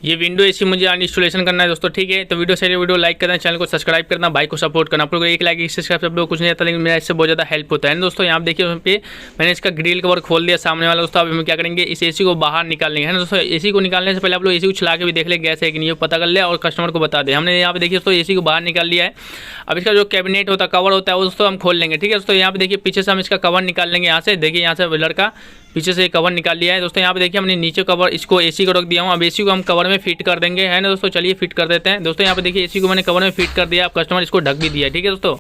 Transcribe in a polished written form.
ये window AC मुझे installation करना है दोस्तों, ठीक है। तो वीडियो सही, वीडियो लाइक करना, चैनल को सब्सक्राइब करना, भाई को सपोर्ट करना। आप लोग एक लाइक, एक सब्सक्राइब सब लोग कुछ नहीं आता, लेकिन मेरा इससे बहुत ज़्यादा हेल्प होता है ना दोस्तों। यहाँ देखिए वहाँ पे मैंने इसका ग्रिल कवर खोल दिया सामने वाला दोस्तों। अब हम क्या करेंगे, इस एसी को बाहर निकाल लेंगे, है ना दोस्तों। एसी को निकालने से पहले आप लोग एसी को चला के भी देख ले गैस है कि नहीं, पता कर ले और कस्टमर को बता दे। हमने यहाँ पे देखिए दोस्तों एसी को बाहर निकाल लिया है। अब इसका जो कैबिनेट होता है, कवर होता है, वो दोस्तों हम खोल लेंगे, ठीक है दोस्तों। यहाँ पे देखिए पीछे से हम इसका कवर निकाल लेंगे, यहाँ से देखिए, यहाँ से लड़का पीछे से कवर निकाल लिया है दोस्तों। यहाँ पे देखिए हमने नीचे कवर इसको एसी को रख दिया हूँ। अब एसी को हम कवर में फिट कर देंगे, है ना दोस्तों। चलिए फिट कर देते हैं दोस्तों। यहाँ पे देखिए एसी को मैंने कवर में फिट कर दिया। अब कस्टमर इसको ढक भी दिया है, ठीक है दोस्तों।